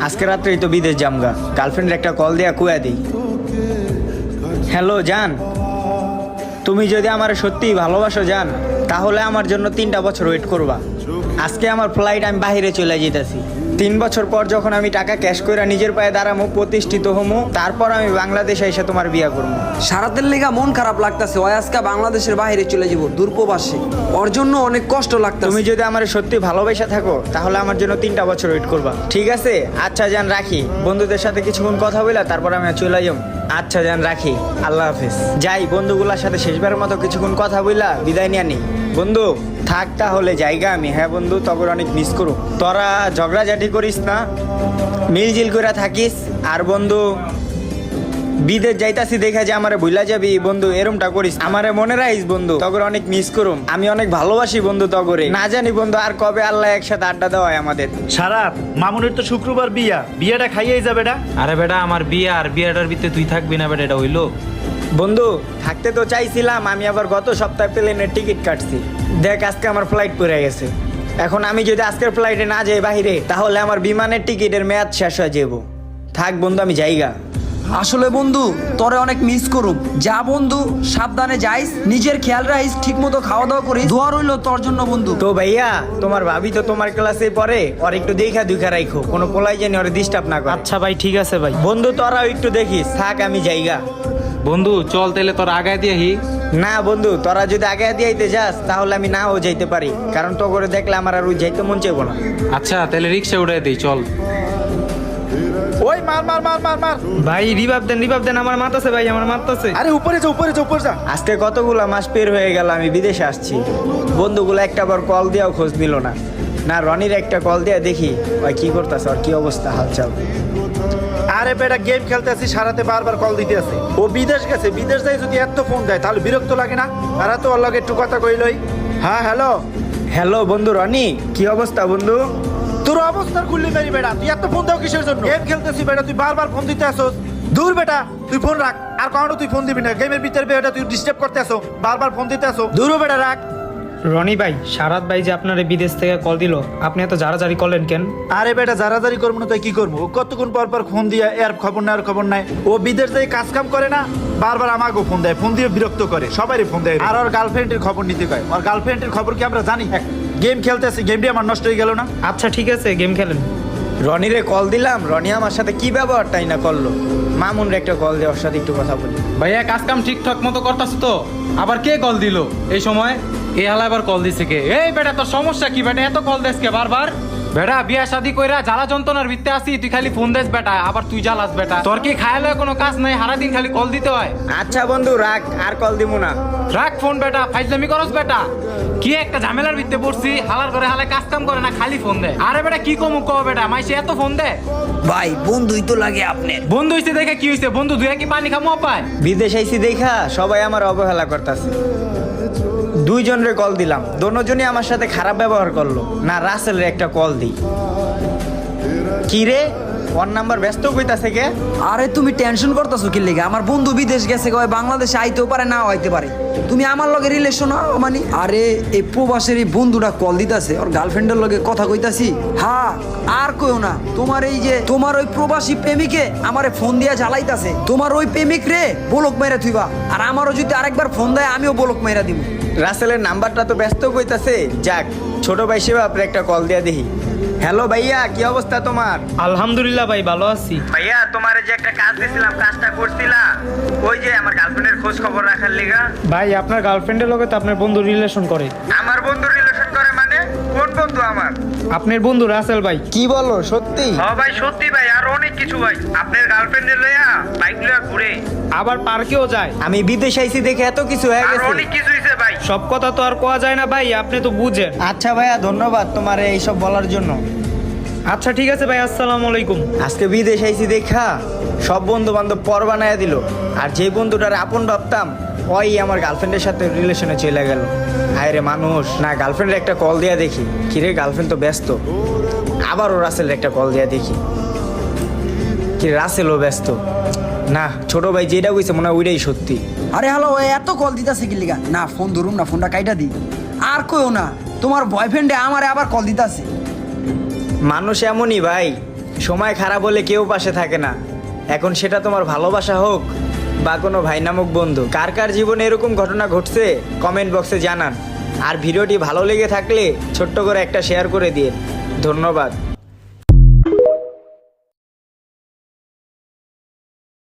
আজকে রাত্রেই তো বিদেশ জামগা, গার্লফ্রেন্ডের একটা কল দেয়া কুয়া দিই। হ্যালো জান, তুমি যদি আমার সত্যিই ভালোবাসো জান, তাহলে আমার জন্য 3টা বছর ওয়েট করবা। আজকে আমার ফ্লাইট, আমি বাইরে চলে যেতেছি। 3 বছর পর যখন আমি টাকা ক্যাশ করে নিজের পায়ে দাঁড়ামো, প্রতিষ্ঠিত হমো, তারপর আমি বাংলাদেশে এসে তোমার বিয়া করবো। সারাতের লেগা মন খারাপ লাগতাছে। ওই আজকে বাংলাদেশের বাইরে চলে যাব, দূরপ্রবাসে। ওর জন্য অনেক কষ্ট লাগতাছে। তুমি যদি আমার সত্যি ভালোবাসা থাকো, তাহলে আমার জন্য 3টা বছর ওয়েট করবা, ঠিক আছে? আচ্ছা জান, রাখি। বন্ধুদের সাথে কিছুক্ষণ কথা বলে তারপর আমি চলে যাম। আচ্ছা জান, রাখি। আল্লাহ হাফেজ। যাই, বন্ধুগুলোর সাথে শেষবারের মতো কিছুক্ষণ কথা বইলা বিদায় নিয়ে নি। বন্ধু থাক তাহলে, জায়গা আমি। হ্যাঁ বন্ধু, তখন অনেক মিস করো। তোরা ঝগড়াঝাটি করিস না, মিলজিল করে থাকিস। আর বন্ধু, বিদেশ যাইতাছি দেখা যে আমারে ভুলা যাবি বন্ধু, এরমটা করিস। আমারে মনে রাখিস বন্ধু, তগর অনেক মিস করুম। আমি অনেক ভালোবাসি বন্ধু তগরে। না জানি বন্ধু আর কবে আল্লাহ একসাথে আড্ডা দেওয়া হয় আমাদের। সারাত, মামুনের তো শুক্রবার বিয়াটা খাইয়েই যাবে বেটা। আরে বেটা, আমার বিয়ে আর বিয়েটার ভিতরে তুই থাকবি না বেটা, এটা হইলো? বন্ধু থাকতে তো চাইছিলাম, আমি আবার গত সপ্তাহে প্লেনের টিকিট কাটছি। দেখ আজকে আমার ফ্লাইট পড়ে গেছে। এখন আমি যদি আজকের ফ্লাইটে না যাই বাইরে, তাহলে আমার বিমানের টিকিটের মেয়াদ শেষ হয়ে যাব। থাক বন্ধু, আমি যাইগা। আসলে বন্ধু তোরে অনেক মিস করুম। যা বন্ধু, সাবধানে যাইস, নিজের খেয়াল রাখিস, ঠিক মতো খাওয়া দাওয়া করিস। দোয়া রইলো তোর জন্য বন্ধু। তো ভাইয়া, তোমার ভাবি তো তোমার ক্লাসে পড়ে, ওর একটু দেখা দুইখা রাখো, কোনো পোলাই জানি ওরে ডিস্টার্ব না করে। আচ্ছা ভাই, ঠিক আছে ভাই। বন্ধু তোরাও একটু দেখিস। থাক, আমি যাইগা। বন্ধু চল তাহলে, তোর আগায় দিয়েহি। না বন্ধু, তোরা যদি আগে দিয়াইতে যাস, তাহলে আমি নাও যাইতে পারি, কারণ তো করে দেখলে আমার আর ওই যাইতে মন চাইবো না। আচ্ছা তাহলে রিক্সা উঠাই দিই, চল। ওই মার মার মার মার মার। ভাই রিভাব দেন, আমার মারতাছে ভাই, আমার মারতাছে। আরে উপরে যা, উপরে যা, উপরে যা। আজকে কতগুলা মাস পের হয়ে গেল আমি বিদেশে আসছি। বন্ধুগুলো একটা বার কল দিয়াও খোঁজ নিল না। না রনির একটা কল দিয়া দেখি ওই কি করতেছে, আর কি অবস্থা, হালচাল। আরে বেটা, গেম খেলতে আসি, সারাতে বারবার কল দিতে আছে। ও বিদেশ গেছে, বিদেশ যাই যদি এত ফোন দেয় তাহলে বিরক্ত লাগে না? আর তো ওর লগে একটু কথা কইলই। হ্যাঁ হ্যালো। হ্যালো বন্ধু রনি, কি অবস্থা বন্ধু? তোর অবস্থার খুললি মেরি বেটা, তুই এত ফোন দাও কিসের জন্য? গেম খেলতেছি বেটা, তুই বারবার ফোন দিতে আসোস। দূর বেটা, তুই ফোন রাখ। আর কখনো তুই ফোন দিবি না। গেমের ভিতরে বেটা তুই ডিস্টার্ব করতে আসো, বারবার ফোন দিতে আসো। দূর বেটা, রাখ। রনি ভাই, সারাত ভাই যে আপনার বিদেশ থেকে কল দিল, আপনি এত জারাজারি করলেন কেন? আরে বেটা, জারাজারি করবো না তাই কি করবো? ও কতক্ষণ পর পর ফোন দিয়ে এর খবর নাই, আর খবর নাই। ও বিদেশ যাই কাজ কাম করে না, বারবার আমাকেও ফোন দেয়, ফোন দিয়ে বিরক্ত করে, সবারই ফোন দেয়। আর ওর গার্লফ্রেন্ডের খবর নিতে কয়। ওর গার্লফ্রেন্ডের খবর কি আমরা জানি? গেম খেলতে আসি, গেমটি আমার নষ্ট হয়ে গেল না? আচ্ছা ঠিক আছে, গেম খেলেন। রনিরে কল দিলাম, রনি আমার সাথে কি ব্যবহারটাই না করলো। মামুনরে একটা কল দিয়ে ওর সাথে একটু কথা বলি। ভাইয়া কাজ কাম ঠিকঠাক মতো করতাছো তো? আবার কে কল দিল এই সময়? এ হালা আবার কল দিছে কে? এই বেটা, তোর সমস্যা কি বেটা? এত কল দেস কে বারবার? বেটা বিয়া শাদি কইরা জ্বালা যন্ত্রণার ভিত্তে আসি, তুই খালি ফোন দেস বেটা, আবার তুই জ্বালাস বেটা। তোর কি খায়ালে কোনো কাজ নাই? সারাদিন খালি কল দিতে হয়। আচ্ছা বন্ধু রাখ, আর কল দিমু না। রাখ ফোন বেটা, ফাইজলামি করস বেটা। কি একটা ঝামেলার ভিত্তে পড়ছি, হালার করে হালে কাজ কাম করে না, খালি ফোন দেয়। আরে বেটা কি কমু কও বেটা, মাইসে এত ফোন দেয়? ভাই বন্ধুই তো লাগে আপনার। বন্ধু হইছে দেখে কি হইছে? বন্ধু দুই কি পানি খামু পায়? বিদেশ আইসি দেখা সবাই আমার অবহেলা করতেছে। 2 জনরে কল দিলাম, দোনোজনই আমার সাথে খারাপ ব্যবহার করলো। না রাসেলের একটা কল দিই। কি রে, ওর নাম্বার ব্যস্ত কইতাছে কে? আরে তুমি টেনশন করতেছো কি লেগে? আমার বন্ধু বিদেশ গেছে, কয় বাংলাদেশে আইতেও পারে, না হইতে পারে। তুমি আমার লগে রিলেশন মানে? আরে এই প্রবাসের এই বন্ধুটা কল দিতাছে, ওর গার্লফ্রেন্ডের লগে কথা কইতাছি। হ্যাঁ, আর কইও না। তোমার এই যে তোমার ওই প্রবাসী প্রেমিকে আমারে ফোন দিয়া জ্বালাইতাছে। তোমার ওই প্রেমিক রে বলক মেরে থুইবা, আর আমারও যদি আরেকবার ফোন দেয় আমিও বলক মেরা দিব। রাসেলের নাম্বারটা তো ব্যস্ত কইতাছে। যাক, ছোট ভাই সেবা আপনি একটা কল দিয়া দেখি। হ্যালো ভাইয়া, কি অবস্থা তোমার? আলহামদুলিল্লাহ ভাই, ভালো আছি। ভাইয়া তোমার যে একটা কাজ দিছিলাম, কাজটা করছিলা? ওই যে আমার গার্লফ্রেন্ডের খোঁজ খবর রাখার লিগা। ভাই আপনার গার্লফ্রেন্ডের লগে তো আপনার বন্ধু রিলেশন করে। আমার বন্ধু রিলেশন করে মানে? কোন বন্ধু আমার? আপনার বন্ধু রাসেল ভাই। কি বলো, সত্যি? হ্যাঁ ভাই সত্যি ভাই, আর অনেক কিছু ভাই। আপনার গার্লফ্রেন্ডের লইয়া বাইক লইয়া ঘুরে, আবার পার্কেও যায়। আমি বিদেশ আইছি দেখে এত কিছু হয়ে গেছে। অনেক কিছু হইছে ভাই। সব কথা তো আর কোয়া যায় না ভাই, আপনি তো বুঝেন। আচ্ছা ভাইয়া, ধন্যবাদ তোমার এইসব বলার জন্য। আচ্ছা ঠিক আছে ভাই, আসসালামু আলাইকুম। আজকে বিদেশ আইছি দেখা সব বন্ধু বান্ধব পর বানায় দিল। আর যে বন্ধুটার আপন ভাবতাম, ওই আমার গার্লফ্রেন্ডের সাথে রিলেশনে চলে গেল। হায় রে মানুষ। না গার্লফ্রেন্ডের একটা কল দিয়া দেখি। কিরে, গার্লফ্রেন্ড তো ব্যস্ত। আবারও রাসেলের একটা কল দিয়া দেখি। কি রাসেলও ব্যস্ত? না, ছোট ভাই যেটা কইছে মনে হয় ওইটাই সত্যি। আরে হ্যালো, এত কল দিতাছে কি লিগা? না ফোন ধরুম না, ফোনটা কাইটা দি। আর কইও না, তোমার বয়ফ্রেন্ডে আমারে আবার কল দিতাছে। মানুষ এমনই ভাই, সময় খারাপ হলে কেউ পাশে থাকে না, এখন সেটা তোমার ভালোবাসা হোক বা কোনো ভাই নামক বন্ধু। কার কার জীবনে এরকম ঘটনা ঘটছে কমেন্ট বক্সে জানান। আর ভিডিওটি ভালো লেগে থাকলে ছোট্ট করে একটা শেয়ার করে দিন। ধন্যবাদ।